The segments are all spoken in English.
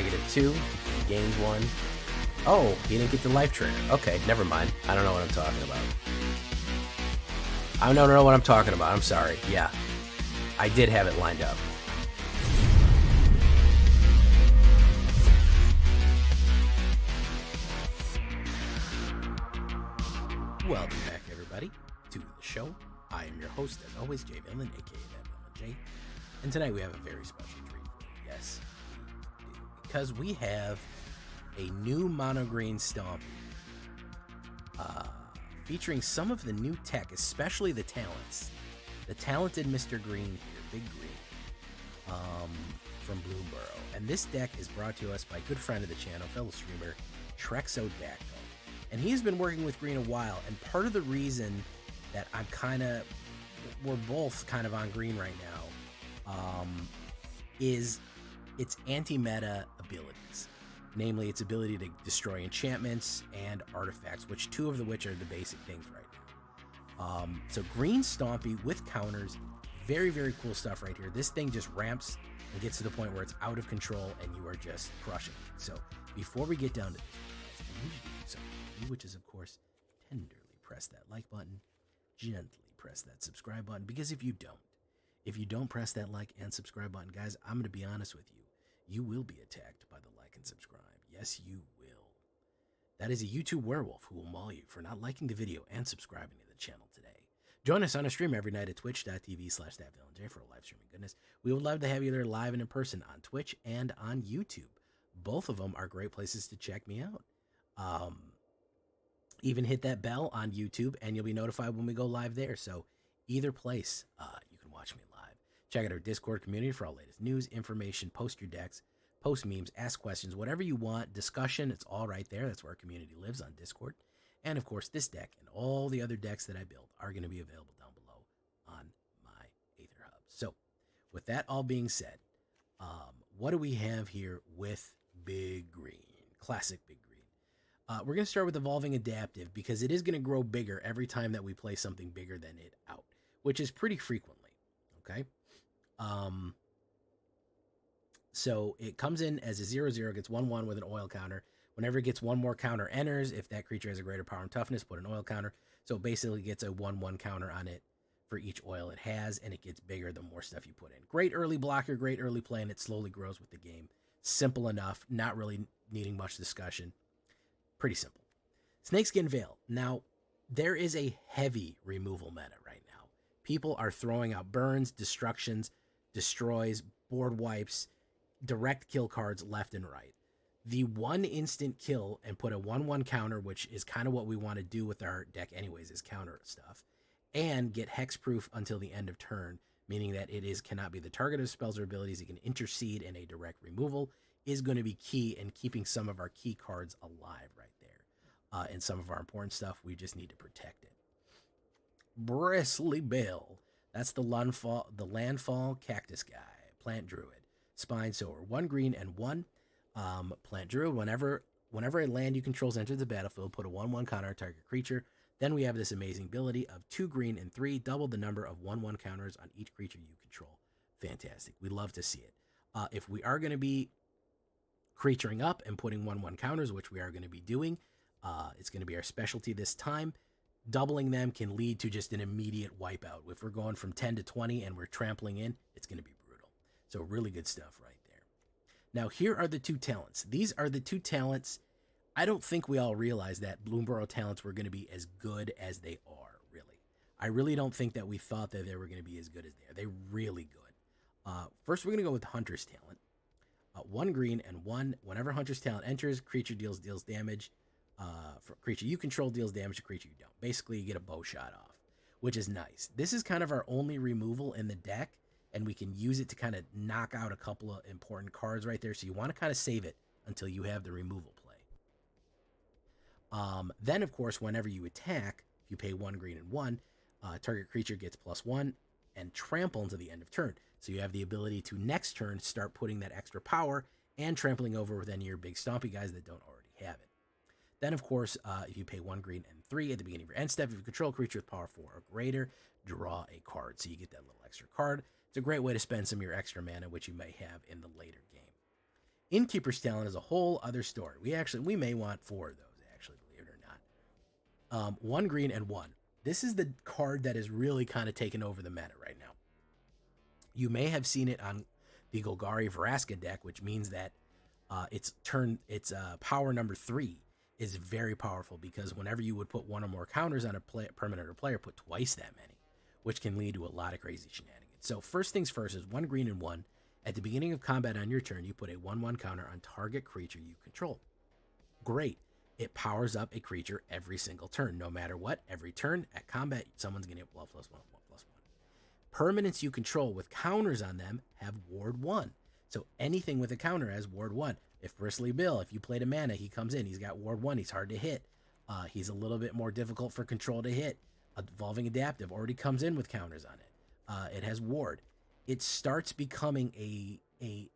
-2. He gains 1. Oh, he didn't get the life trigger. Okay, never mind. I don't know what I'm talking about. I don't know what I'm talking about. I'm sorry. Yeah, I did have it lined up. Welcome back, everybody, to the show. I am your host, as always, Jay Villainy, aka J. And tonight we have a very special treat for you. Yes, we do. Because we have a new mono green Stompy featuring some of the new tech, especially the talents. The talented Mr. Green here, Big Green, from BLOOMBURROW. And this deck is brought to us by a good friend of the channel, fellow streamer, TREX. And he's been working with Green a while, and part of the reason that we're both kind of on Green right now, is its anti-meta abilities. Namely, its ability to destroy enchantments and artifacts, which two of which are the basic things right now. So Green Stompy with counters, very, very cool stuff right here. This thing just ramps and gets to the point where it's out of control and you are just crushing it. So before we get down to this, I need you to do something, which is, of course, tenderly press that like button, gently press that subscribe button, because if you don't press that like and subscribe button, guys, I'm going to be honest with you, you will be attacked by the like and subscribe. Yes, you will. That is a YouTube werewolf who will maul you for not liking the video and subscribing to the channel today. Join us on a stream every night at twitch.tv/thatvillainj for a live streaming goodness. We would love to have you there live and in person on Twitch and on YouTube. Both of them are great places to check me out. Even hit that bell on YouTube and you'll be notified when we go live there. So either place, you can watch me live. Check out our Discord community for all latest news, information, post your decks, post memes, ask questions, whatever you want, discussion, it's all right there. That's where our community lives, on Discord. And of course, this deck and all the other decks that I build are going to be available down below on my AetherHub. So with that all being said, what do we have here with Big Green? Classic Big Green. We're going to start with Evolving Adaptive, because it is going to grow bigger every time that we play something bigger than it out, which is pretty frequently, okay? So it comes in as a 0/0, gets 1/1 with an oil counter. Whenever it gets one more counter enters, if that creature has a greater power and toughness, put an oil counter. So it basically gets a 1/1 counter on it for each oil it has, and it gets bigger the more stuff you put in. Great early blocker, great early play, and it slowly grows with the game. Simple enough, not really needing much discussion. Pretty simple. Snakeskin Veil. Now, there is a heavy removal meta right now. People are throwing out burns, destructions, destroys, board wipes, direct kill cards left and right. The one instant kill and put a 1/1 counter, which is kind of what we want to do with our deck anyways, is counter stuff, and get hexproof until the end of turn, meaning that cannot be the target of spells or abilities. It can intercede in a direct removal, is going to be key in keeping some of our key cards alive right there. And some of our important stuff, we just need to protect it. Bristly Bill. That's the landfall cactus guy. Plant Druid. Spine Sower. 1 green and 1. Plant Druid. Whenever a land you control enters the battlefield, put a 1/1 counter on target creature. Then we have this amazing ability of 2 green and 3. Double the number of 1/1 counters on each creature you control. Fantastic. We love to see it. If we are going to be creaturing up and putting 1/1 counters, which we are going to be doing, it's going to be our specialty this time. Doubling them can lead to just an immediate wipeout. If we're going from 10 to 20 and we're trampling in, it's going to be brutal. So really good stuff right there. Now, here are the two talents. These are the two talents. I don't think we all realized that BLOOMBURROW talents were going to be as good as they are, really. I really don't think that we thought that they were going to be as good as they are. They're really good. First, we're going to go with Hunter's talent. 1 green and 1. Whenever Hunter's talent enters, creature deals damage. For creature you control deals damage to creature you don't. Basically, you get a bow shot off, which is nice. This is kind of our only removal in the deck, and we can use it to kind of knock out a couple of important cards right there. So you want to kind of save it until you have the removal play. Then, of course, whenever you attack, if you pay 1 green and 1, target creature gets +1 and trample until the end of turn. So you have the ability to next turn start putting that extra power and trampling over with any of your big stompy guys that don't already have it. Then, of course, if you pay 1 green and 3 at the beginning of your end step, if you control a creature with power 4 or greater, draw a card. So you get that little extra card. It's a great way to spend some of your extra mana, which you may have in the later game. Innkeeper's Talent is a whole other story. We may want 4 of those, actually, believe it or not. 1 green and 1. This is the card that is really kind of taking over the meta right now. You may have seen it on the Golgari Vraska deck, which means that its power number 3 is very powerful, because whenever you would put 1 or more counters on a permanent or player, put twice that many, which can lead to a lot of crazy shenanigans. So first things first is 1 green and 1. At the beginning of combat on your turn, you put a 1/1 counter on target creature you control. Great. It powers up a creature every single turn, no matter what. Every turn at combat, someone's going to get +1/+1/+1. Permanents you control with counters on them have Ward 1. So anything with a counter has Ward 1. If Bristly Bill, if you played a mana, he comes in, he's got Ward 1, he's hard to hit. He's a little bit more difficult for control to hit. Evolving Adaptive already comes in with counters on it. It has Ward. It starts becoming a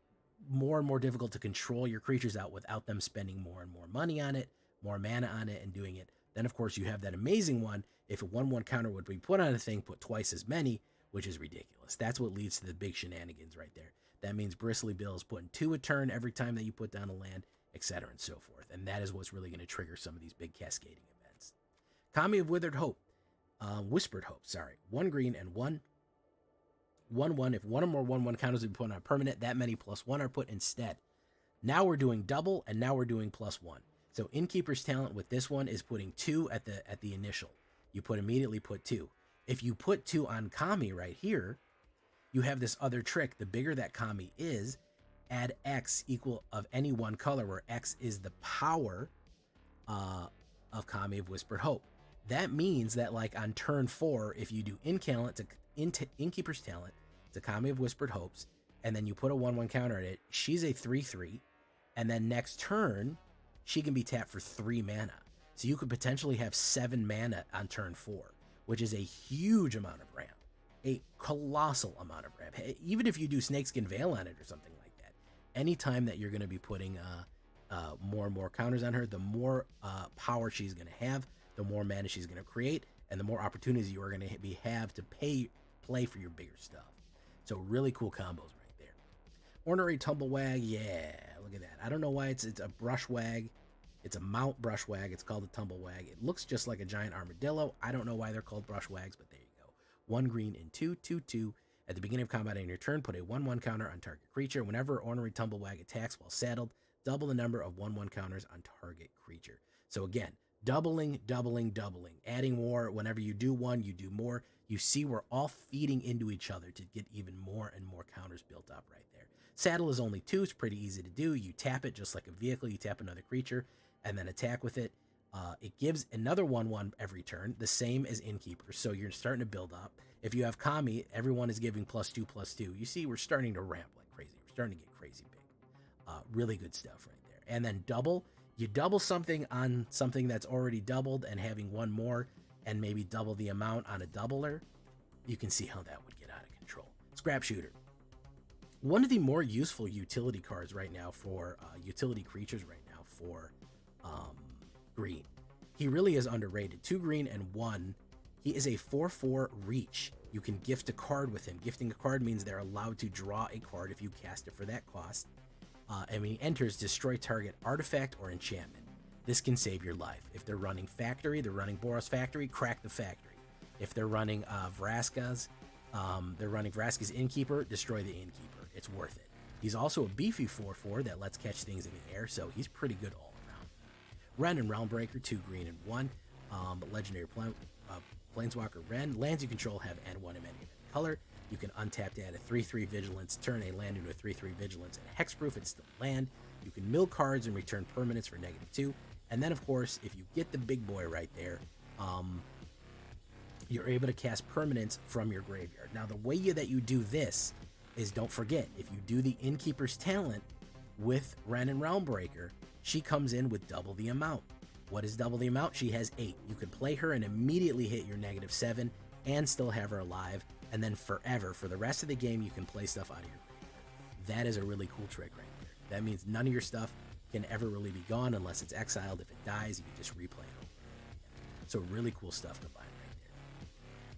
more and more difficult to control your creatures out without them spending more and more money on it, more mana on it, and doing it. Then, of course, you have that amazing one. If a 1/1 counter would be put on a thing, put twice as many, which is ridiculous. That's what leads to the big shenanigans right there. That means Bristly Bill is putting 2 a turn every time that you put down a land, etc. and so forth. And that is what's really going to trigger some of these big cascading events. Kami of Whispered Hope. 1 green and 1. 1/1. If 1 or more 1/1 counters are put on a permanent, that many +1 are put instead. Now we're doing double, and now we're doing +1. So Innkeeper's Talent with this one is putting 2 at the initial. You immediately put 2. If you put 2 on Kami right here, you have this other trick. The bigger that Kami is, add X equal of any one color, where X is the power of Kami of Whispered Hope. That means that, like, on turn 4, if you do Innkeeper's Talent to Kami of Whispered Hopes, and then you put a 1/1 counter at it, she's a 3/3, and then next turn, she can be tapped for 3 mana. So you could potentially have 7 mana on turn 4, which is a huge amount of ramp. A colossal amount of ramp. Even if you do Snakeskin Veil on it or something like that, anytime that you're going to be putting more and more counters on her, the more power she's going to have, the more mana she's going to create, and the more opportunities you are going to have to play for your bigger stuff. So really cool combos right there. Ornery Tumblewag, yeah, look at that. I don't know why it's a Brushwag. It's a mount Brushwag. It's called a Tumblewag. It looks just like a giant armadillo. I don't know why they're called Brushwags, but there you go. 1 green and 2/2/2. At the beginning of combat on your turn, put a 1/1 counter on target creature. Whenever Ornery Tumblewag attacks while saddled, double the number of 1/1 counters on target creature. So again, doubling, adding more. Whenever you do one, you do more. You see we're all feeding into each other to get even more and more counters built up right there. Saddle is only 2. It's pretty easy to do. You tap it just like a vehicle. You tap another creature and then attack with it. It gives another 1/1 every turn, the same as Innkeeper. So you're starting to build up. If you have Kami, everyone is giving +2/+2. You see we're starting to ramp like crazy. We're starting to get crazy big. Really good stuff right there. And then double. You double something on something that's already doubled, and having 1 more and maybe double the amount on a doubler, you can see how that would get out of control. Scrap Shooter. One of the more useful utility cards right now for utility creatures right now for green. He really is underrated. 2 green and 1. He is a 4/4 reach. You can gift a card with him. Gifting a card means they're allowed to draw a card if you cast it for that cost. And when he enters, destroy target artifact or enchantment. This can save your life. If they're running Factory, they're running Boros Factory, crack the Factory. If they're running Vraska's Innkeeper, destroy the Innkeeper. It's worth it. He's also a beefy 4/4 that lets catch things in the air, so he's pretty good all around. Ren and Realmbreaker, 2 green and 1. Legendary Planeswalker Ren. Lands you control have N1 of any color. You can untap to add a 3/3 Vigilance, turn a land into a 3/3 Vigilance, and hexproof, it's still land. You can mill cards and return permanents for -2. And then, of course, if you get the big boy right there, you're able to cast permanents from your graveyard. Now, the way that you do this is, don't forget, if you do the Innkeeper's Talent with Ren and Realmbreaker, she comes in with double the amount. What is double the amount? She has 8. You could play her and immediately hit your -7 and still have her alive. And then forever, for the rest of the game, you can play stuff out of your graveyard. That is a really cool trick right there. That means none of your stuff can ever really be gone unless it's exiled. If it dies, you can just replay it over again. So really cool stuff combined right there.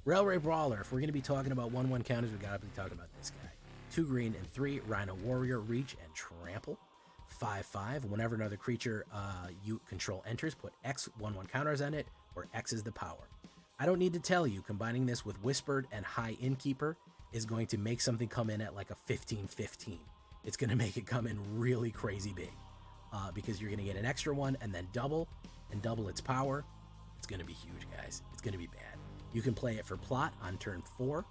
Railway Brawler. If we're going to be talking about 1/1 counters, we got to be talking about this guy. 2 green and 3, Rhino Warrior, Reach and Trample. 5/5. Whenever another creature you control enters, put X 1/1 counters on it, where X is the power. I don't need to tell you, combining this with Whispered and High Innkeeper is going to make something come in at like a 15/15. It's going to make it come in really crazy big because you're going to get an extra one and then double its power. It's going to be huge, guys. It's going to be bad. You can play it for plot on turn 4.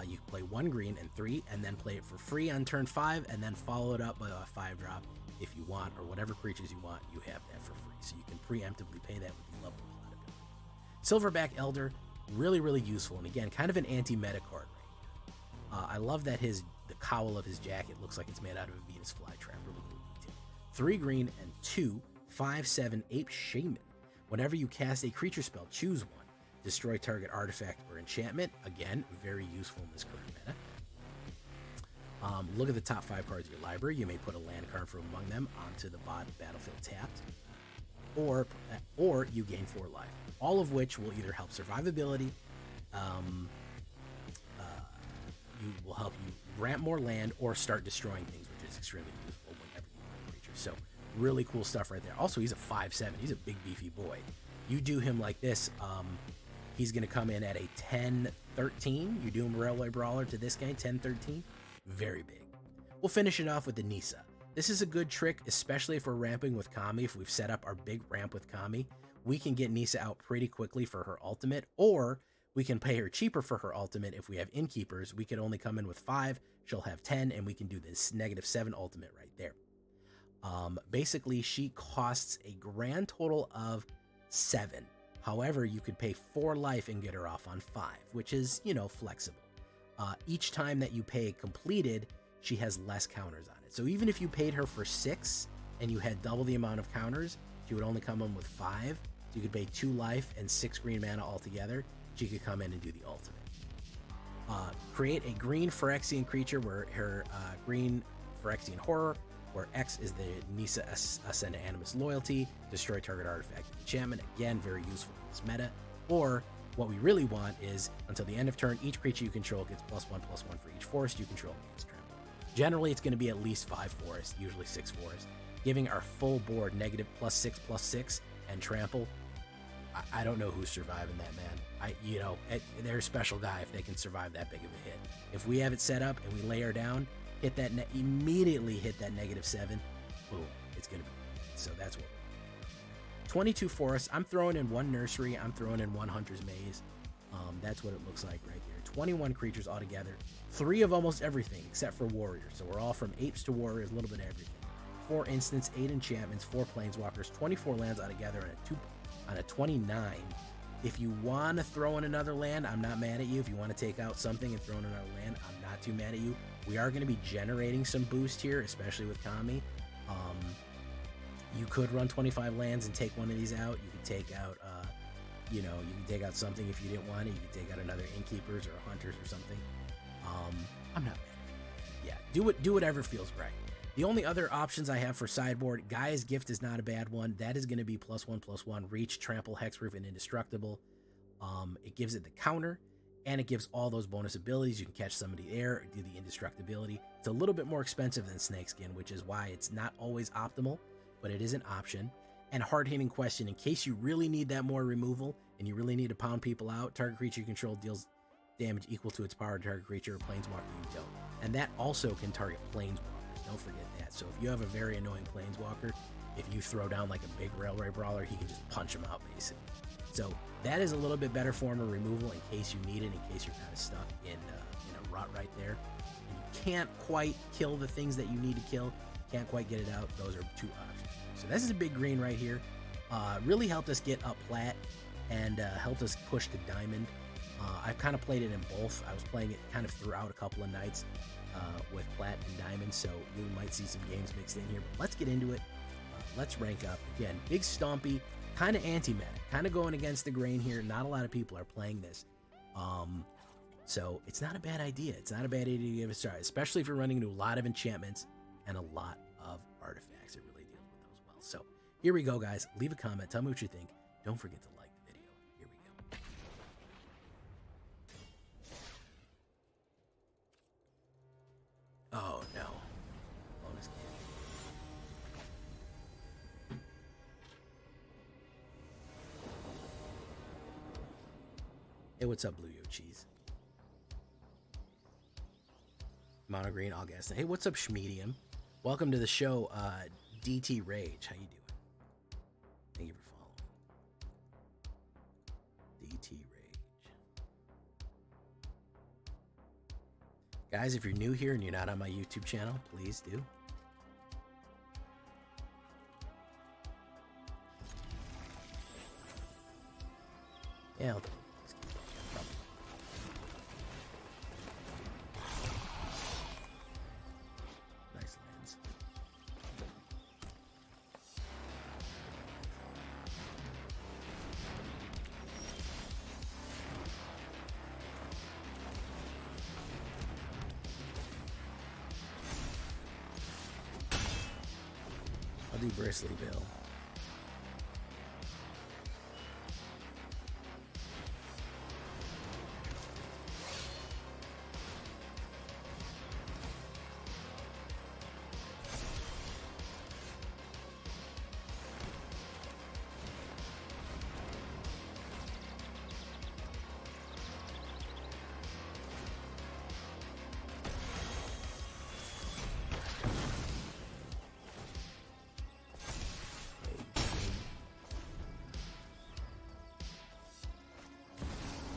You can play 1 green and 3, and then play it for free on turn 5, and then follow it up by a 5-drop if you want, or whatever creatures you want, you have that for free. So you can preemptively pay that with the level of plot ability. Silverback Elder, really, really useful, and again, kind of an anti-meta card right here. I love that the cowl of his jacket looks like it's made out of a Venus flytrap. Really cool detail. 3 green and 2, 5/7 Ape Shaman. Whenever you cast a creature spell, choose one. Destroy target artifact or enchantment. Again, very useful in this current meta. Look at the top 5 cards of your library. You may put a land card from among them onto the battlefield tapped, or you gain 4 life. All of which will either help survivability, you will help you ramp more land, or start destroying things, which is extremely useful whenever you play creatures. So really cool stuff right there. Also, he's a 5/7. He's a big beefy boy. You do him like this, he's going to come in at a 10/13. You do him Railway Brawler to this guy, 10/13. Very big. We'll finish it off with the Nisa. This is a good trick, especially if we're ramping with Kami. If we've set up our big ramp with Kami, we can get Nisa out pretty quickly for her ultimate, or we can pay her cheaper for her ultimate. If we have Innkeepers, we can only come in with 5, she'll have 10, and we can do this -7 ultimate right there. Basically, she costs a grand total of 7. However, you could pay 4 life and get her off on 5, which is, flexible. Each time that you pay completed, she has less counters on it. So even if you paid her for 6 and you had double the amount of counters, she would only come in with 5. So you could pay 2 life and 6 green mana altogether. She could come in and do the ultimate. Create a green Phyrexian creature where her green Phyrexian Horror, where X is the Nisa Ascendant Animus loyalty, destroy target artifact enchantment. Again, very useful in this meta. Or what we really want is, until the end of turn, each creature you control gets +1/+1 for each forest you control against trample. Generally, it's going to be at least 5 forests, usually 6 forests, giving our full board -+6/+6 and trample. I don't know who's surviving that, man. They're a special guy if they can survive that big of a hit. If we have it set up and we lay her down, hit that immediately hit that -7, boom, it's gonna be. So that's what. 22 forests. I'm throwing in 1 nursery. I'm throwing in 1 hunter's maze. That's what it looks like right there. 21 creatures altogether. 3 of almost everything except for warriors. So we're all from apes to warriors, a little bit of everything. 4 instants, 8 enchantments, 4 planeswalkers, 24 lands altogether, on a 29. If you want to throw in another land, I'm not mad at you. If you want to take out something and throw in another land, I'm not too mad at you. We are going to be generating some boost here, especially with Kami. You could run 25 lands and take one of these out. You could take out, you can take out something if you didn't want it. You could take out another Innkeepers or Hunters or something. I'm not mad at you. Yeah, do whatever feels right. The only other options I have for sideboard, Gaia's Gift is not a bad one. That is going to be +1/+1, reach, trample, hexproof, and indestructible. It gives it the counter, and it gives all those bonus abilities. You can catch somebody there, do the indestructibility. It's a little bit more expensive than Snakeskin, which is why it's not always optimal, but it is an option. And hard-hitting question, in case you really need that more removal, and you really need to pound people out, target creature you control deals damage equal to its power to target creature or planeswalker you don't. And that also can target planeswalkers, don't forget that. So if you have a very annoying planeswalker, if you throw down like a big Railway Brawler, he can just punch him out, basically. So that is a little bit better form of removal in case you need it, in case you're kind of stuck in a rut right there. And you can't quite kill the things that you need to kill, can't quite get it out. Those are 2 options. So this is a big green right here. Really helped us get up plat and helped us push to diamond. I've kind of played it in both. I was playing it kind of throughout a couple of nights with plat and diamond, so you might see some games mixed in here. But let's get into it. Let's rank up. Again, big Stompy, kind of anti-meta, kind of going against the grain here. Not a lot of people are playing this. So it's not a bad idea. It's not a bad idea to give it a try, especially if you're running into a lot of enchantments and a lot of artifacts. It really deals with those well. So here we go, guys. Leave a comment. Tell me what you think. Don't forget to like the video. Here we go. Oh, no. Bonus game. Hey, what's up, Blue Yo Cheese? Mono Green, all gas. Hey, what's up, Schmedium? Welcome to the show, DT Rage. How you doing? Thank you for following. DT Rage. Guys, if you're new here and you're not on my YouTube channel, please do. Yeah, I'll nice lands. I'll do Bristly Bill.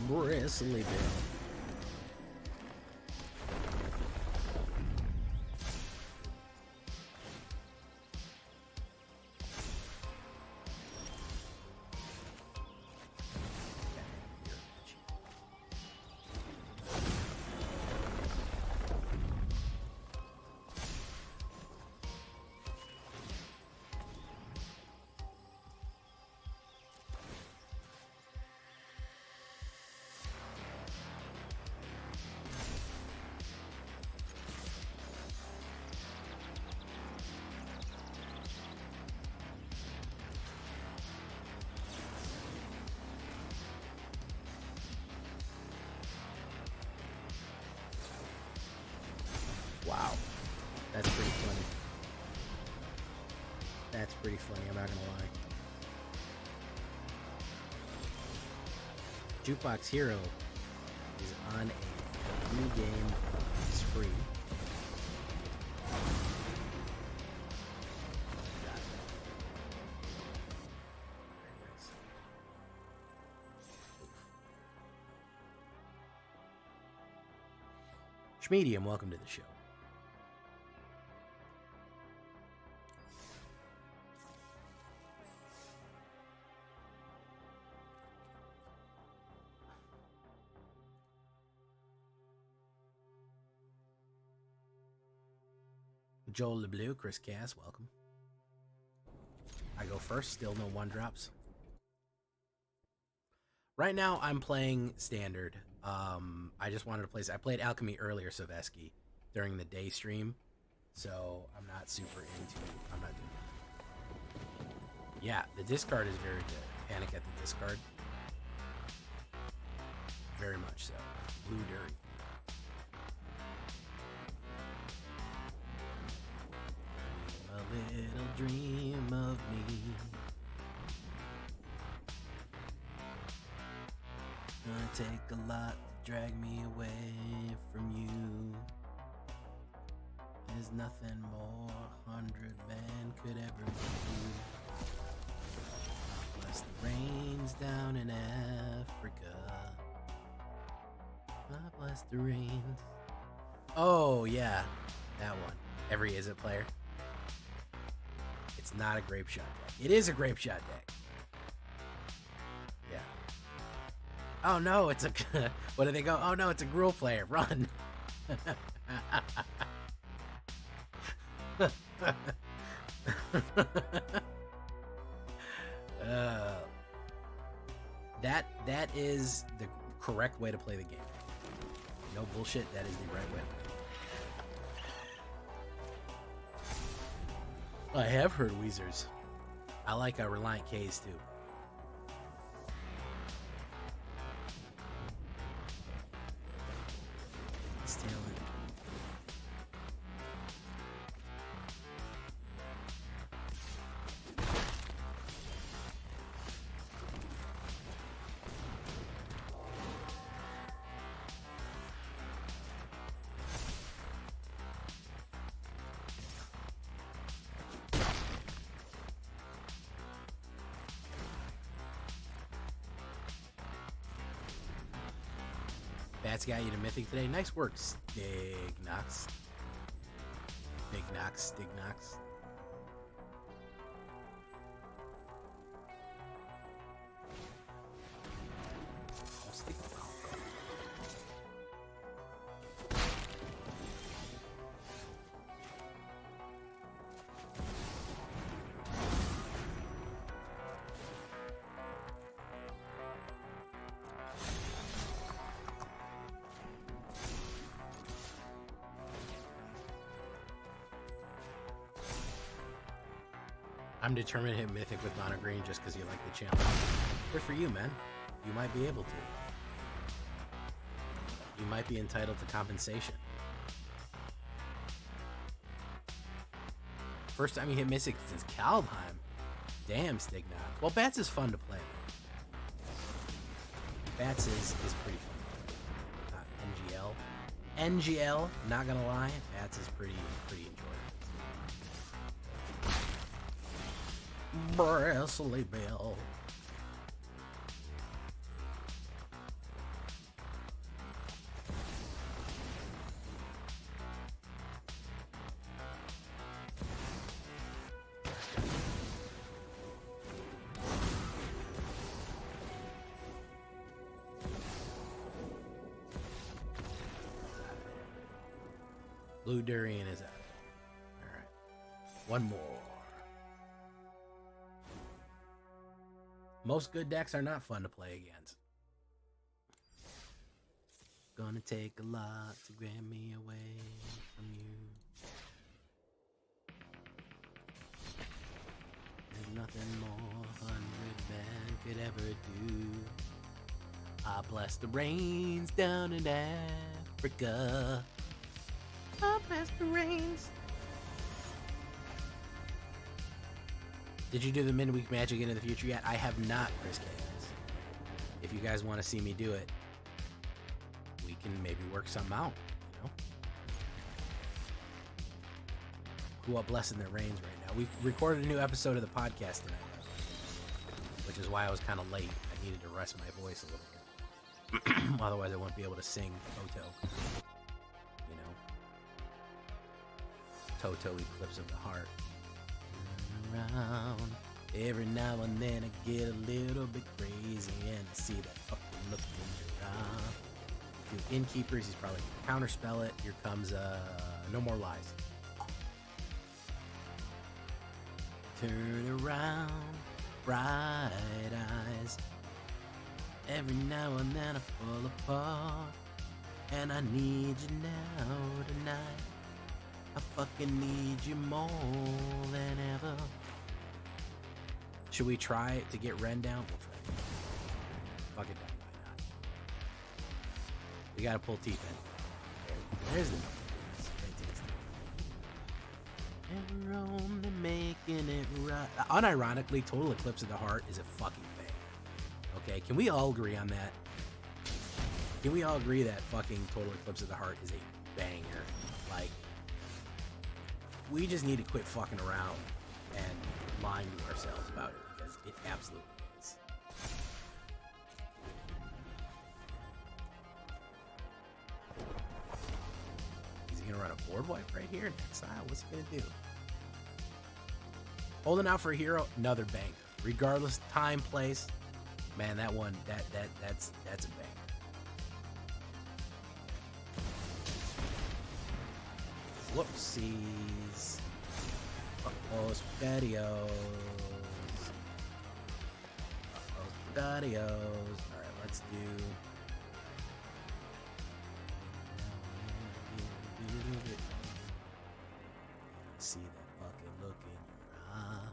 Bristly Bill. Wow, that's pretty funny. That's pretty funny, I'm not gonna lie. Jukebox Hero is on a new game. It's free. Schmedium, welcome to the show. Joel LeBlue, Chris Cass, welcome. I go first, still no one drops. Right now I'm playing standard. I just wanted to play. I played Alchemy earlier, Savesky, during the day stream, so I'm not super into. I'm not doing it. Yeah, the discard is very good. Panic at the discard. Very much so. Blue Dirty. A little dream of me. Gonna take a lot to drag me away from you. There's nothing more 100 men could ever do. God bless the rains down in Africa. God bless the rains. Oh yeah, that one. Every Is It player. It's not a grape shot deck. It is a grape shot deck. Yeah. Oh no, it's a. What do they go? Oh no, it's a Gruul player. Run. That is the correct way to play the game. No bullshit. That is the right way. I have heard Weezers. I like Reliant K's too. Steal it. Bats got you to Mythic today. Nice work, Stignox. Stignox. I'm determined to hit Mythic with mono green just because you like the challenge. Good for you, man. You might be able to. You might be entitled to compensation. First time you hit Mythic since Kaldheim. Damn, Stignox. Well, Bats is fun to play. Bats is pretty fun. NGL, not gonna lie. Bats is pretty enjoyable. Bristly Bill. Blue Durian is out. Alright. One more. Most good decks are not fun to play against. Gonna take a lot to grab me away from you. There's nothing more 100 men could ever do. I bless the rains down in Africa. I bless the rains. Did you do the midweek magic into the future yet? I have not, Chris Kayans. If you guys want to see me do it, we can maybe work something out, you know? Who are blessing their reigns right now? We recorded a new episode of the podcast tonight, which is why I was kind of late. I needed to rest my voice a little bit. Otherwise, I wouldn't be able to sing Toto. You know? Toto, Eclipse of the Heart. Around. Every now and then I get a little bit crazy and I see that fucking look in your eye. To Innkeepers, he's probably gonna counterspell it. Here comes No More Lies. Turn around, bright eyes. Every now and then I fall apart, and I need you now tonight. I fucking need you more than ever. Should we try to get Ren down? We'll try it. Fuck it down, why not? We gotta pull teeth in. There's the number. And we're only making it right. Unironically, Total Eclipse of the Heart is a fucking thing. Okay, can we all agree on that? Can we all agree that fucking Total Eclipse of the Heart is a banger? Like, we just need to quit fucking around and lying to ourselves about it, because it absolutely is. Is he gonna run a board wipe right here in exile? What's he gonna do? Holding out for a hero, another banger. Regardless time, place, man, that one, that's a banger. Whoopsies. Uh-oh, spaghettios. Uh-oh, spaghettios. Alright, let's do... See that fucking look in your eye.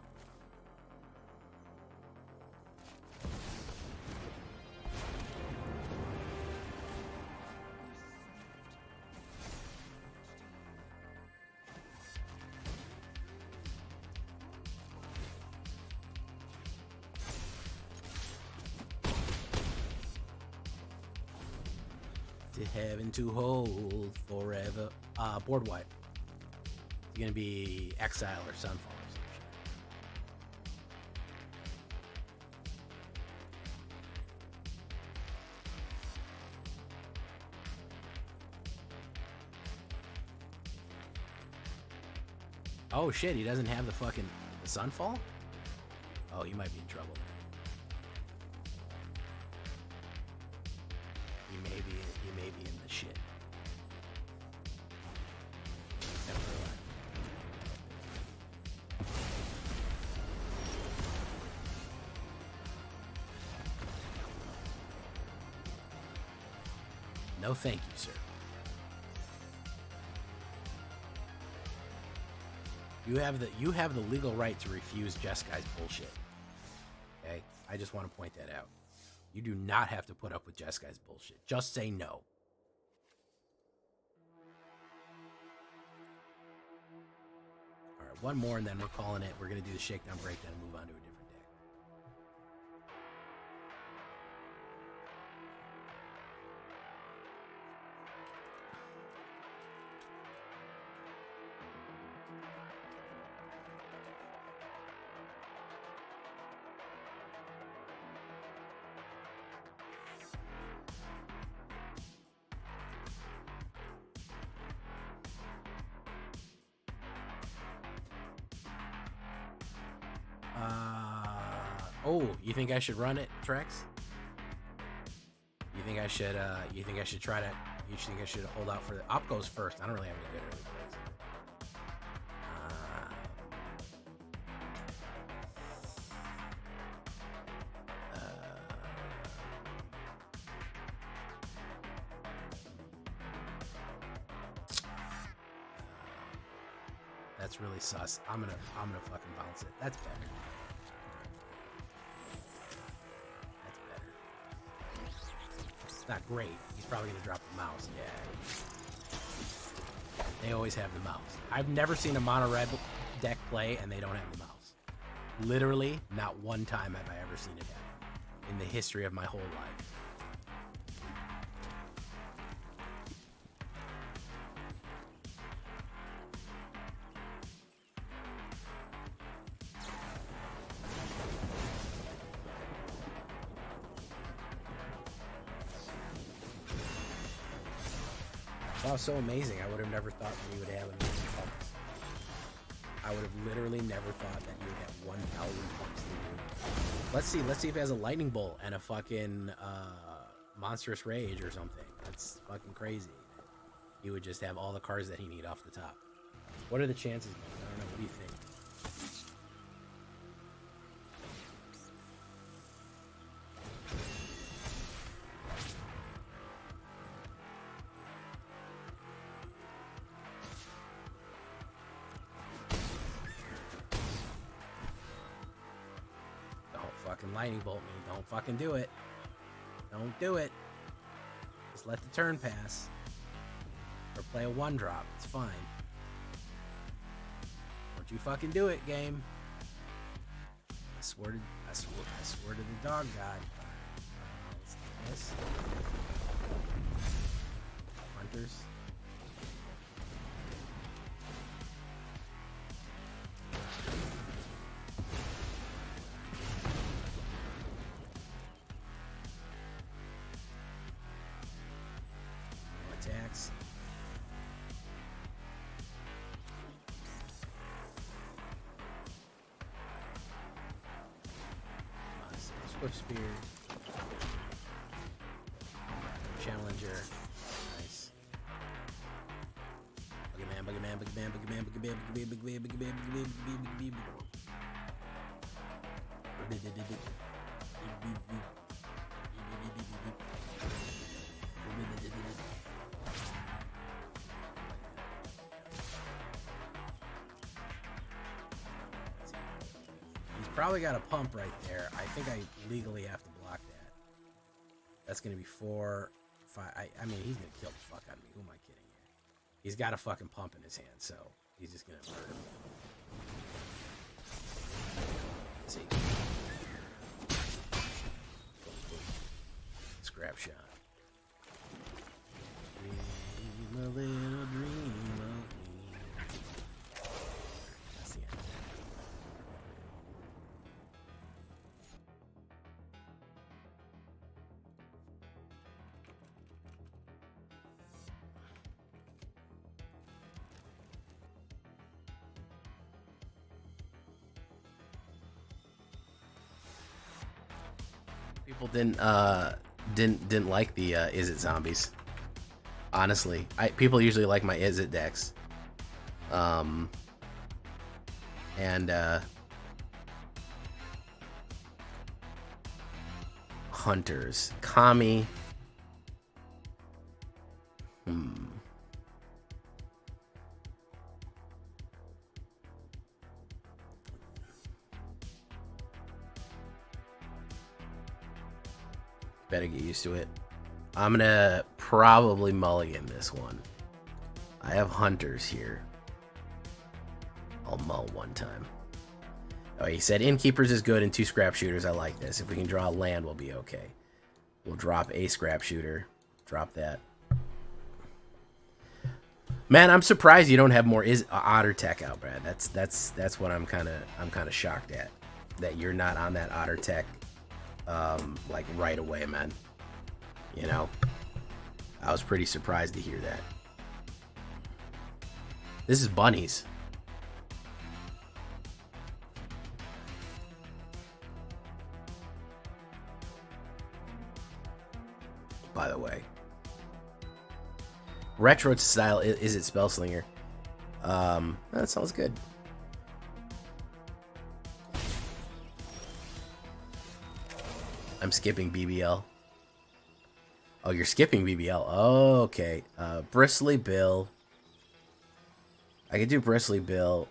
To heaven to hold forever. Board wipe. It's gonna be Exile or Sunfall or some shit. Oh shit, he doesn't have the fucking Sunfall? Oh, he might be in trouble. He may be in the shit. No thank you, sir. You have the legal right to refuse Jessicai's bullshit. Okay? I just want to point that out. You do not have to put up with Jessicai's bullshit. Just say no. Alright, one more and then we're calling it. We're gonna do the shakedown breakdown and move on to a different deck. Oh, you think I should run it, Trex? You think I should try to? You think I should hold out for the op goes first? I don't really have any good early plays. That's really sus. I'm gonna fucking bounce it. That's better. Not great. He's probably gonna drop the mouse. Yeah. They always have the mouse. I've never seen a mono red deck play and they don't have the mouse. Literally, not one time have I ever seen it happen in the history of my whole life. Wow, so amazing. I would have never thought that you would have amazing pumps. I would have literally never thought that you would have 1,000 pumps. Let's see if he has a lightning bolt and a fucking monstrous rage or something. That's fucking crazy. He would just have all the cards that he need off the top. What are the chances, man? I don't know. What do you think? Lightning bolt me. Don't fucking do it. Don't do it. Just let the turn pass. Or play a 1-drop. It's fine. Don't you fucking do it, game. I swear to the dog god. Let's do this. Hunters. Swift Spear. Challenger. Nice. Boogeyman. Probably got a pump right there. I think I legally have to block that. That's gonna be 4, 5. I mean, he's gonna kill the fuck out of me. Who am I kidding here? He's got a fucking pump in his hand, so he's just gonna murder me. Let's see. Scrap shot. Dream a little dream of me. That's the end. People didn't like the Is It zombies. Honestly, people usually like my Is It decks. Hunters, Kami. Better get used to it. I'm gonna probably mulligan this one. I have hunters here. I'll mull one time. Oh, he said innkeepers is good and 2 scrap shooters. I like this. If we can draw land, we'll be okay. We'll drop a scrap shooter. Drop that. Man, I'm surprised you don't have more otter tech out, Brad. That's what I'm kind of shocked at. That you're not on that otter tech like right away, man. You know, I was pretty surprised to hear that. This is bunnies. By the way, retro style is it Spellslinger? That sounds good. I'm skipping BBL. Oh, you're skipping BBL. Oh, okay. Bristly Bill. I could do Bristly Bill,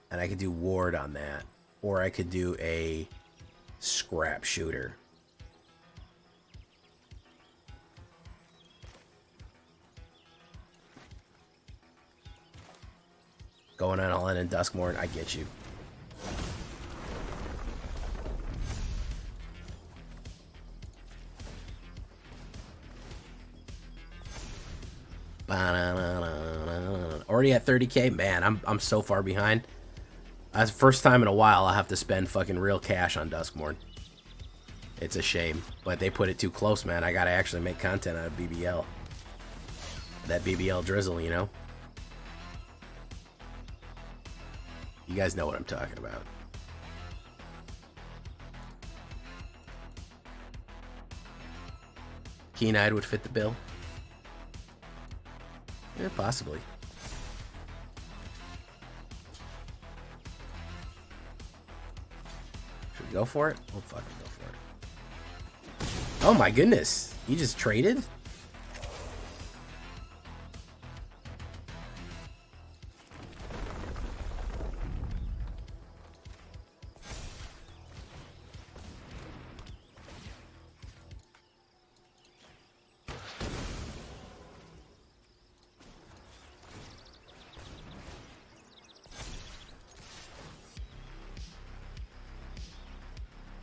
and I could do Ward on that, or I could do a scrap shooter. Going on all in Duskmorn, I get you. Already at 30K? Man, I'm so far behind. That's the first time in a while I'll have to spend fucking real cash on Duskmorn. It's a shame, but they put it too close, man. I gotta actually make content out of BBL. That BBL drizzle, you know? You guys know what I'm talking about. Keen-eyed would fit the bill. Yeah, possibly. Should we go for it? We'll fucking go for it. Oh my goodness. You just traded?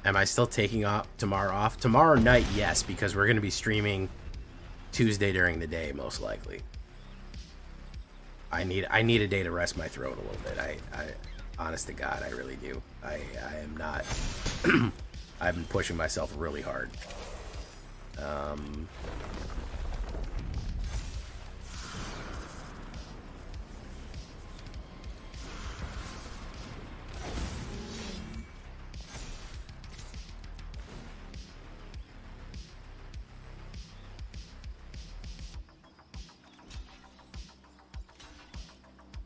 Am I still taking tomorrow off? Tomorrow night, yes, because we're going to be streaming Tuesday during the day, most likely. I need a day to rest my throat a little bit. I honest to God, I really do. I am not. I've been pushing myself really hard.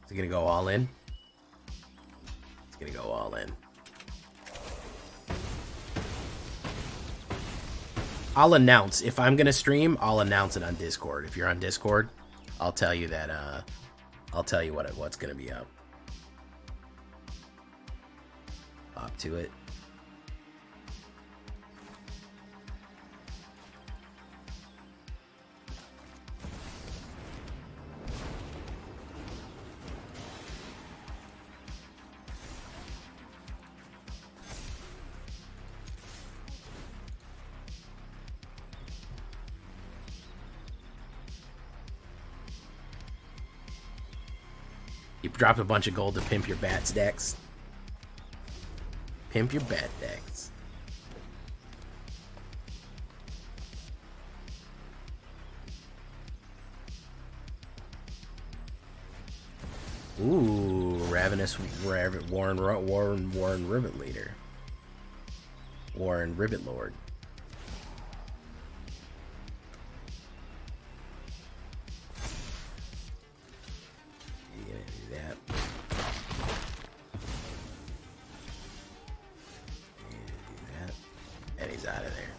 Is it gonna go all in? It's gonna go all in. I'll announce if I'm gonna stream. I'll announce it on Discord. If you're on Discord, I'll tell you that. I'll tell you what's gonna be up. Up to it. You dropped a bunch of gold to pimp your bats decks. Pimp your bat decks. Ooh, Ravenous Warren Rivet Leader. Warren Ribbit Lord. You're gonna do that. You're gonna do that. And he's out of there.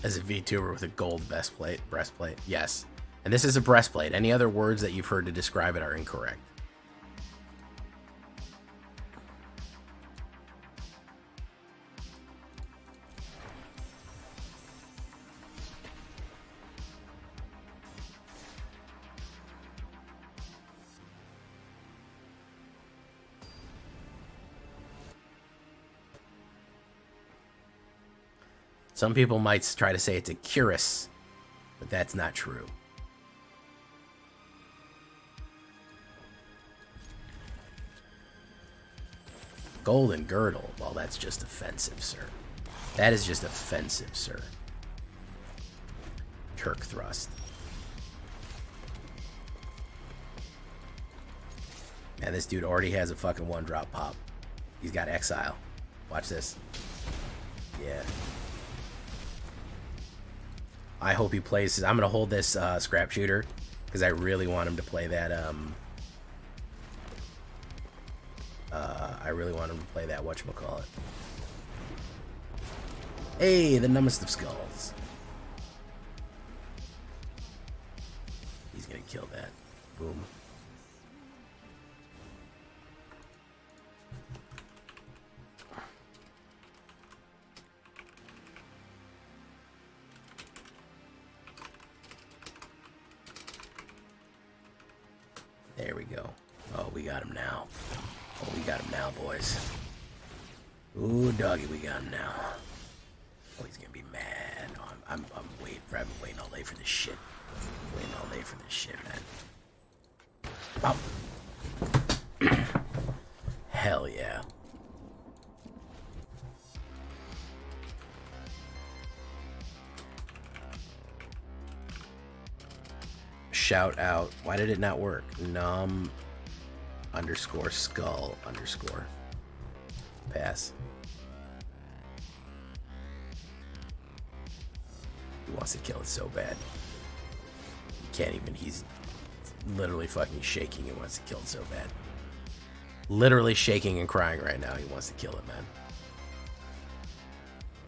As a VTuber with a gold breastplate, yes. And this is a breastplate. Any other words that you've heard to describe it are incorrect. Some people might try to say it's a cuirass, but that's not true. Golden girdle. Well, that's just offensive, sir. That is just offensive, sir. Kirk thrust. Man, this dude already has a fucking 1-drop pop. He's got exile. Watch this. Yeah. I hope he plays. I'm gonna hold this scrap shooter because I really want him to play that. I really want him to play that whatchamacallit. Hey, the numbest of skulls. He's gonna kill that. Boom. There we go. Oh, we got him now. Oh, we got him now, boys. Ooh, doggy, we got him now. Oh, he's gonna be mad. Oh, I'm waiting. I've been waiting all day for this shit. Waiting all day for this shit, man. Oh. Hell yeah. Shout out. Why did it not work? Num underscore skull underscore. Pass. He wants to kill it so bad. He can't even. He's literally fucking shaking and wants to kill it so bad. Literally shaking and crying right now. He wants to kill it, man.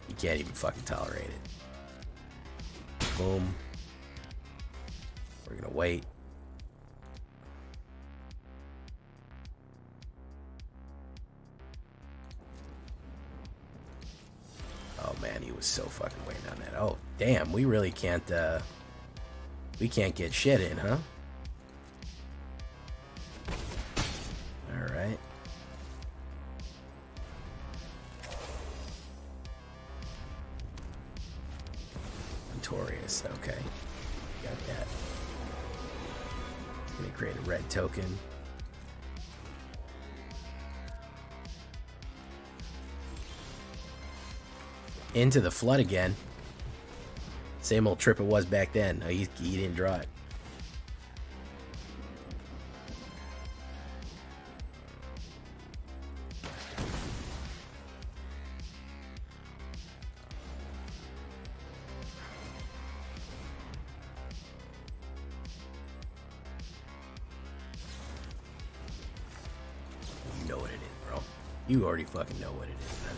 He can't even fucking tolerate it. Boom. We're gonna wait. Oh man, he was so fucking waiting on that. Oh damn, we really can't we can't get shit in, huh? Alright. Notorious, okay. Got that. Gonna create a red token. Into the flood again. Same old trip it was back then. Oh, he didn't draw it. You know what it is, bro. You already fucking know what it is, man.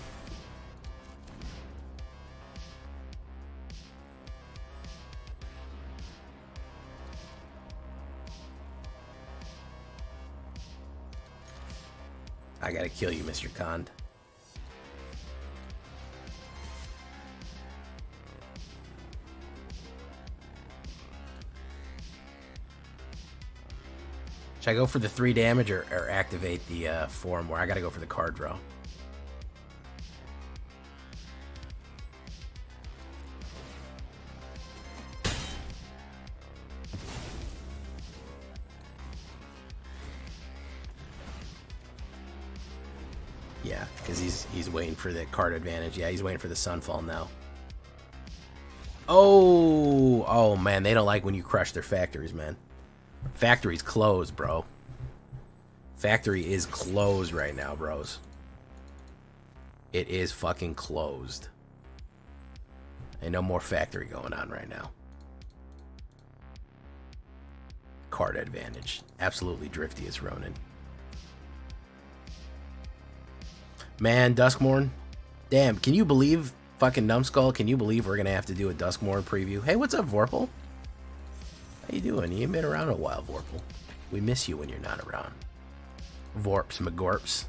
I gotta kill you, Mr. Kond. Should I go for the 3 damage or activate the form where I gotta go for the card draw? Yeah, because he's waiting for the card advantage. Yeah, he's waiting for the Sunfall now. Oh man, they don't like when you crush their factories, man. Factory's closed, bro. Factory is closed right now, bros. It is fucking closed. Ain't no more factory going on right now. Card advantage. Absolutely drifty as Ronin. Man, Duskmorn. Damn, can you believe, fucking Numbskull, can you believe we're gonna have to do a Duskmorn preview? Hey, what's up, Vorpal? How you doing? You ain't been around a while, Vorpal. We miss you when you're not around. Vorps, McGorps.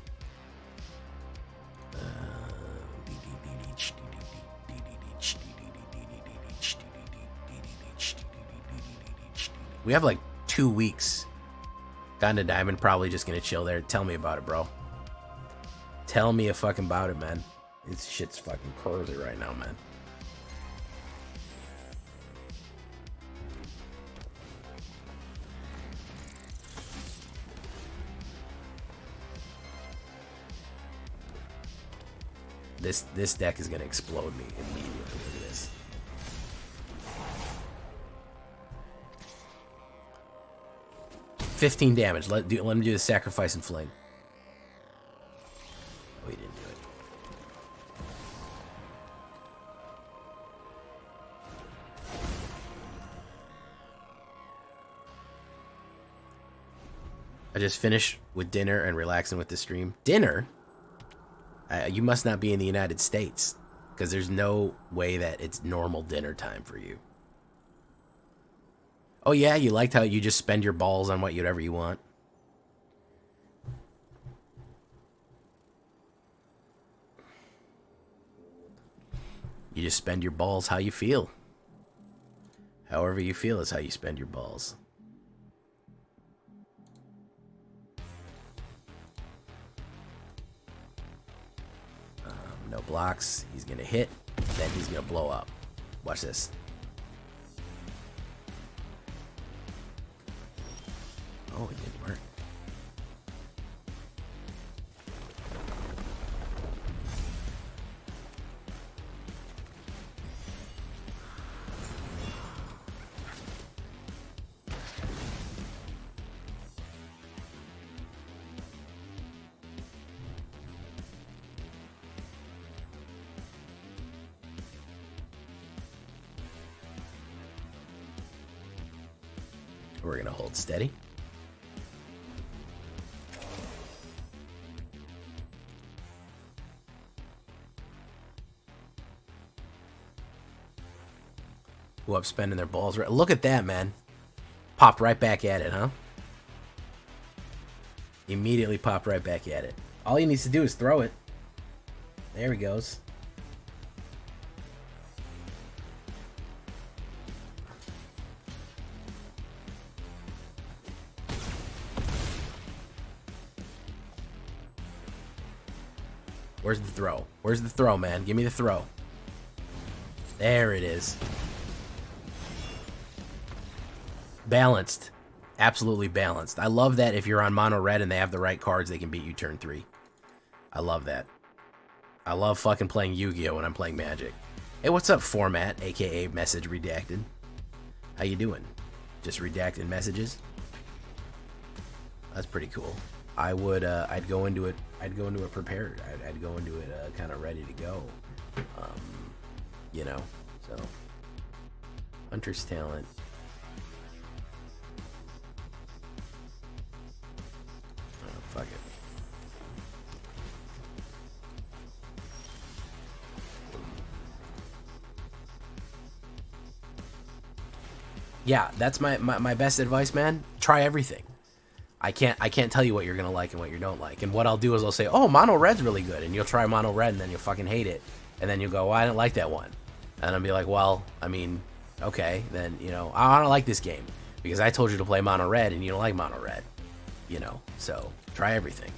We have like 2 weeks. Gotten to Diamond, probably just gonna chill there. Tell me about it, bro. Tell me a fucking about it, man. This shit's fucking crazy right now, man. This deck is gonna explode me immediately. Look at this. $15 damage. Let him do the sacrifice and fling. Oh, he didn't do it. I just finished with dinner and relaxing with the stream. Dinner? You must not be in the United States, because there's no way that it's normal dinner time for you. Oh yeah, you liked how you just spend your balls on whatever you want. You just spend your balls how you feel. However you feel is how you spend your balls. No blocks. He's gonna hit, then he's gonna blow up. Watch this. Oh, it didn't work. We're gonna hold steady. Who up spending their balls? Look at that, man. Popped right back at it, huh? Immediately popped right back at it. All he needs to do is throw it. There he goes. Where's the throw? Where's the throw, man? Give me the throw. There it is. Balanced. Absolutely balanced. I love that if you're on mono red and they have the right cards, they can beat you turn 3. I love that. I love fucking playing Yu-Gi-Oh! When I'm playing Magic. Hey, what's up, Format, aka Message Redacted? How you doing? Just redacted messages? That's pretty cool. I would, I'd go into it prepared. I'd go into it kind of ready to go. You know, so. Hunter's Talent. Oh, fuck it. Yeah, that's my best advice, man. Try everything. I can't tell you what you're gonna like and what you don't like. And what I'll do is I'll say, oh, mono red's really good, and you'll try mono red, and then you'll fucking hate it, and then you'll go, well, I didn't like that one, and I'll be like, well, I mean, okay, then, you know, I don't like this game because I told you to play mono red and you don't like mono red, you know. So try everything.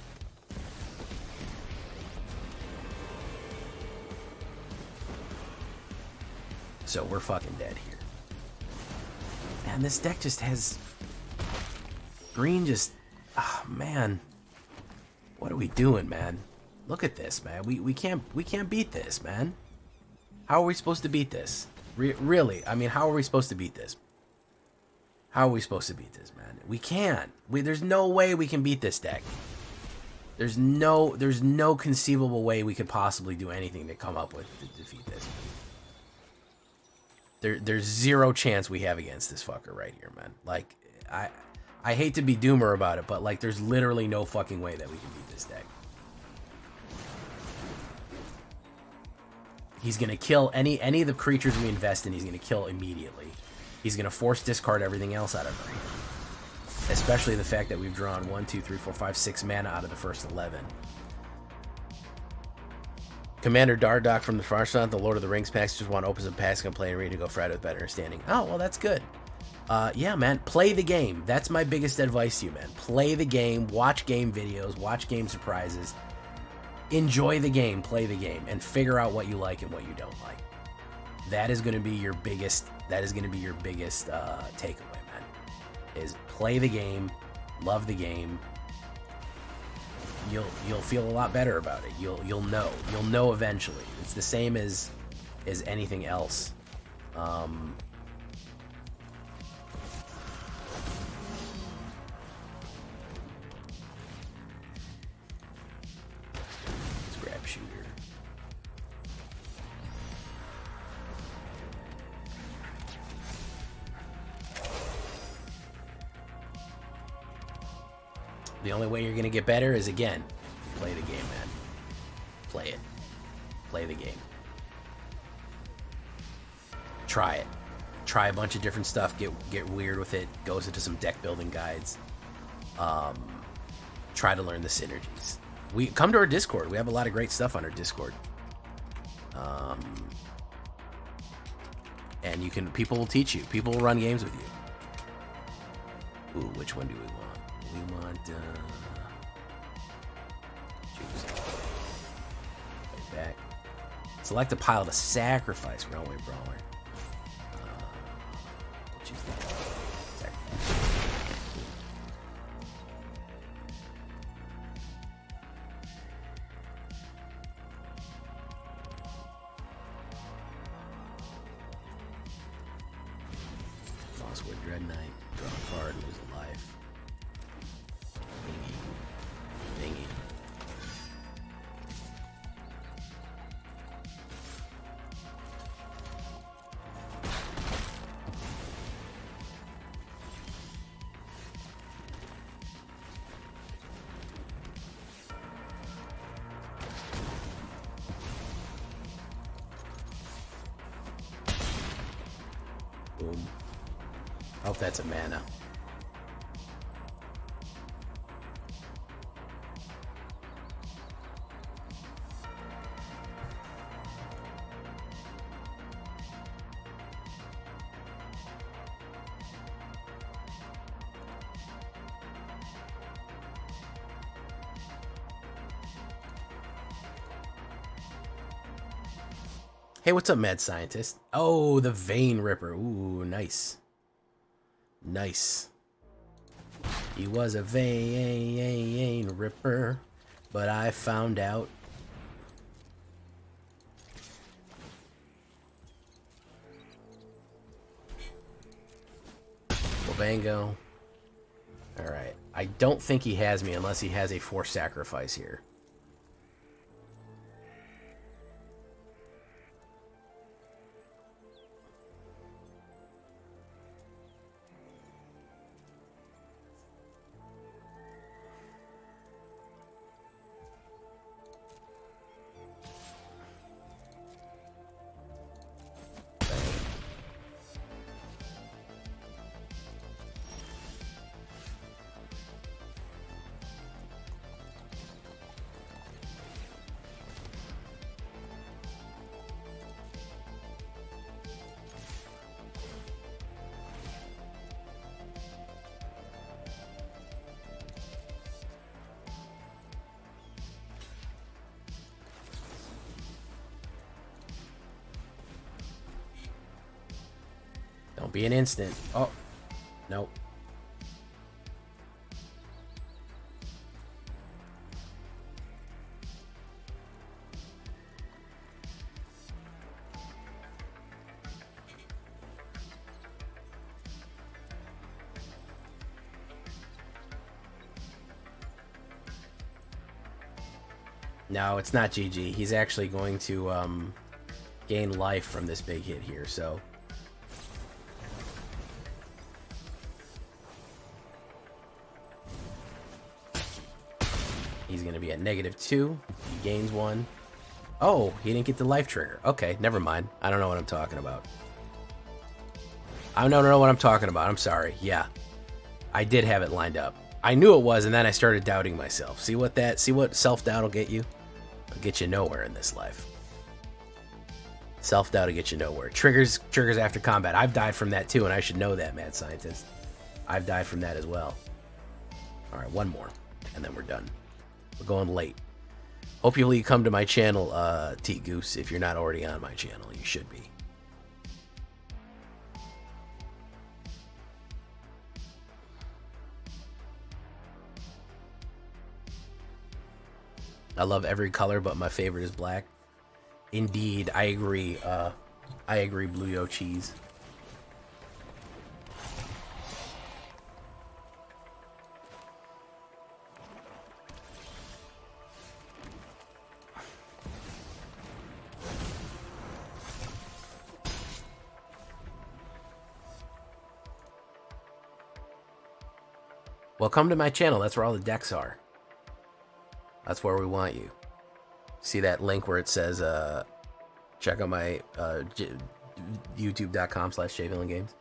So we're fucking dead here. Man, this deck just has green just, oh man, what are we doing, man? Look at this, man. We can't beat this, man. How are we supposed to beat this? Really? I mean, how are we supposed to beat this? How are we supposed to beat this, man? We can't. There's no way we can beat this deck. There's no conceivable way we could possibly do anything to come up with to defeat this. There's zero chance we have against this fucker right here, man. Like, I hate to be doomer about it, but like, there's literally no fucking way that we can beat this deck. He's gonna kill any of the creatures we invest in. He's gonna kill immediately. He's gonna force discard everything else out of her hand. Especially the fact that we've drawn 1, 2, 3, 4, 5, 6 mana out of the first 11. Commander Dardoch from the Far South, the Lord of the Rings packs, just want opens and packs, can play and ready to go Friday with better understanding. Oh, well, that's good. Yeah, man, play the game. That's my biggest advice to you, man. Play the game, watch game videos, watch game surprises. Enjoy the game, play the game, and figure out what you like and what you don't like. That is going to be your biggest. Takeaway, man. Is play the game, love the game. You'll feel a lot better about it. You'll know eventually. It's the same as anything else. Let's grab shooter. The only way you're going to get better is, again, play the game, man. Play it. Play the game. Try it. Try a bunch of different stuff. Get weird with it. Goes into some deck building guides. Try to learn the synergies. We come to our Discord. We have a lot of great stuff on our Discord. And people will teach you. People will run games with you. Ooh, which one do we want? We want, choose. Right back. Select a pile to sacrifice Railway Brawler. Choose that. Sacrifice. Mosswood Dread Knight. Draw a card, lose a life. Thingy. Boom. Hope that's a mana. Hey, what's up, mad scientist? Oh, the Vein Ripper. Ooh, nice. Nice. He was a Vein Ripper, but I found out. Wabango. Alright. I don't think he has me unless he has a forced sacrifice here. Don't be an instant. Oh, nope. No, it's not GG. He's actually going to gain life from this big hit here, so... He's going to be at -2. He gains 1. Oh, he didn't get the life trigger. Okay, never mind. I don't know what I'm talking about. I don't know what I'm talking about. I'm sorry. Yeah, I did have it lined up. I knew it was, and then I started doubting myself. See what self-doubt will get you? It'll get you nowhere in this life. Self-doubt will get you nowhere. Triggers after combat. I've died from that too, and I should know that, mad scientist. I've died from that as well. All right, one more, and then we're done. We're going late. Hopefully you come to my channel, T Goose. If you're not already on my channel, you should be. I love every color, but my favorite is black. Indeed, I agree. I agree, Blue Yo Cheese. Well, come to my channel. That's where all the decks are. That's where we want you. See that link where it says, check out my youtube.com/jvillaingames.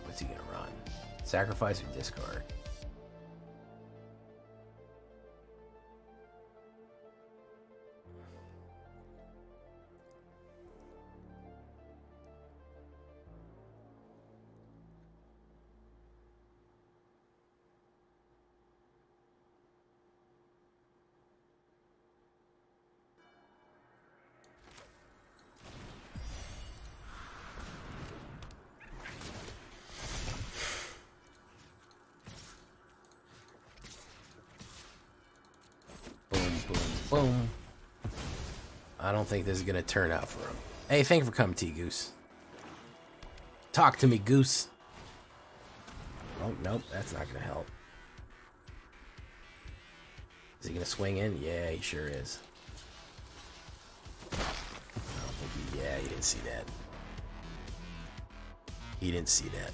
What's he gonna run? Sacrifice or discard? Boom. I don't think this is gonna turn out for him. Hey, thank you for coming, T Goose. Talk to me, Goose. Oh, nope, that's not gonna help. Is he gonna swing in? Yeah, he sure is. I don't think yeah, he didn't see that. He didn't see that.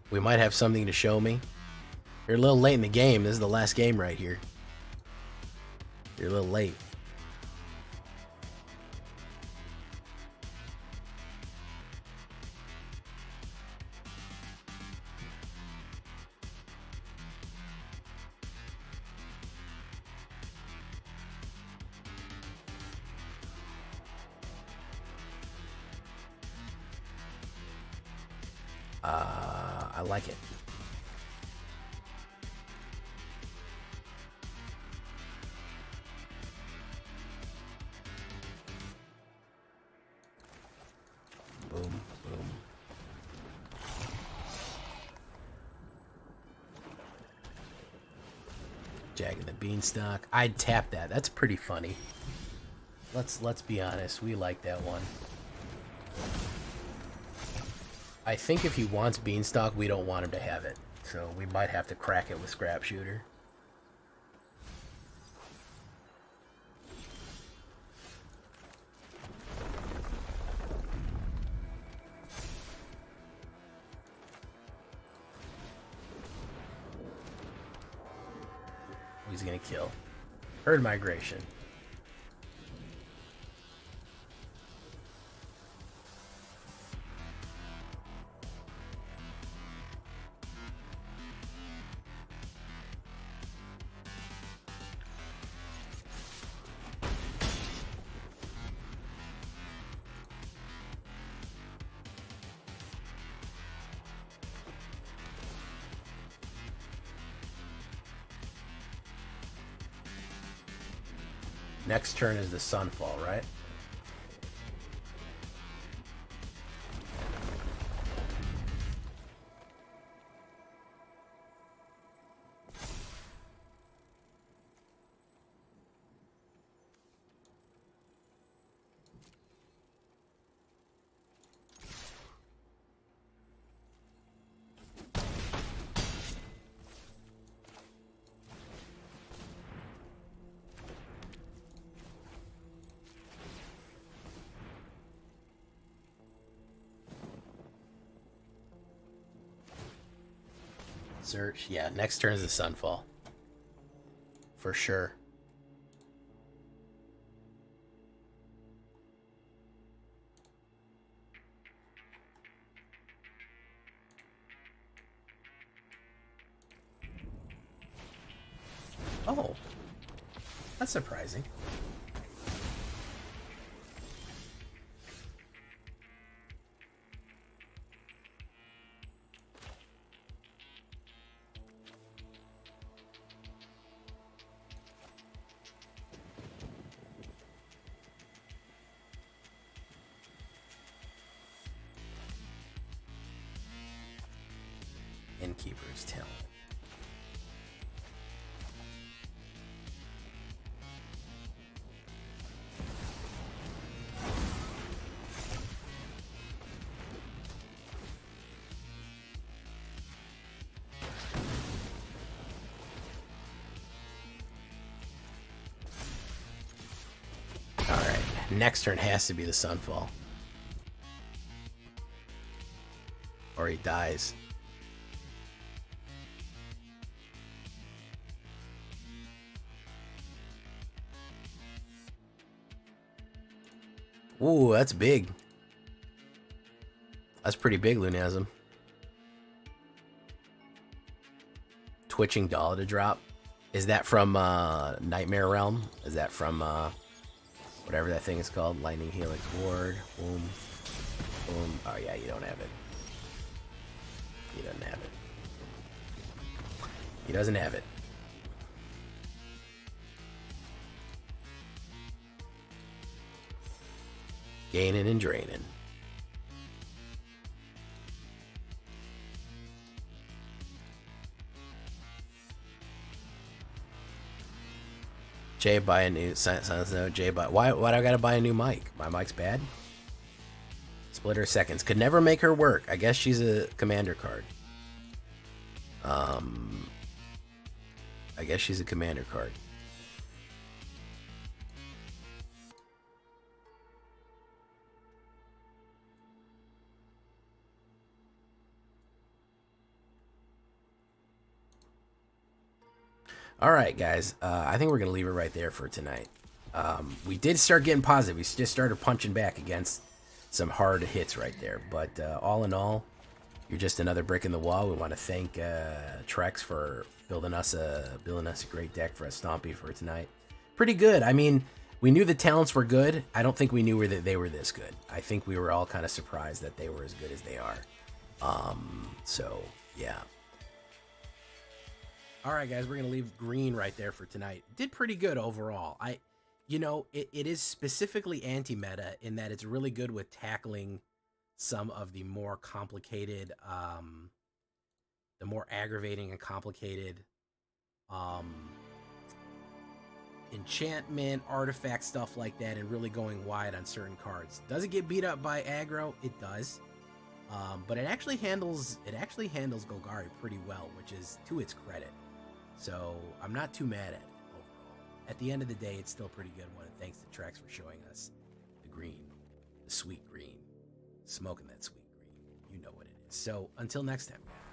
We might have something to show me. You're a little late in the game. This is the last game right here. You're a little late. I like it. Boom, boom. Jack and the Beanstalk. I'd tap that. That's pretty funny. Let's be honest. We like that one. I think if he wants Beanstalk, we don't want him to have it. So we might have to crack it with Scrap Shooter. he's going to kill. Herd migration. Next turn is the Sunfall, right? Search. Yeah, next turn is the Sunfall. For sure. Oh. That's surprising. Innkeeper's Talent. Alright, next turn has to be the Sunfall. Or he dies. Ooh, that's big. That's pretty big, Lunasm. Twitching Dollar to drop. Is that from Nightmare Realm? Is that from whatever that thing is called? Lightning Helix Ward. Boom. Boom. Oh yeah, you don't have it. He doesn't have it. He doesn't have it. Gaining and draining. Jay, buy a new silence note. Jay, buy. Why do I gotta buy a new mic? My mic's bad. Splitter seconds could never make her work. I guess she's a commander card. I guess she's a commander card. All right, guys. I think we're going to leave it right there for tonight. We did start getting positive. We just started punching back against some hard hits right there. But all in all, you're just another brick in the wall. We want to thank TREX for building us a great deck for a Stompy for tonight. Pretty good. I mean, we knew the talents were good. I don't think we knew that they were this good. I think we were all kind of surprised that they were as good as they are. So, yeah. All right, guys, we're going to leave green right there for tonight. Did pretty good overall. You know, it is specifically anti-meta in that it's really good with tackling some of the more complicated, the more aggravating and complicated enchantment, artifact, stuff like that, and really going wide on certain cards. Does it get beat up by aggro? It does. But it actually handles Golgari pretty well, which is to its credit. So I'm not too mad at it overall. At the end of the day, it's still a pretty good one, and thanks to TREX for showing us the green, the sweet green, smoking that sweet green. You know what it is. So until next time, guys.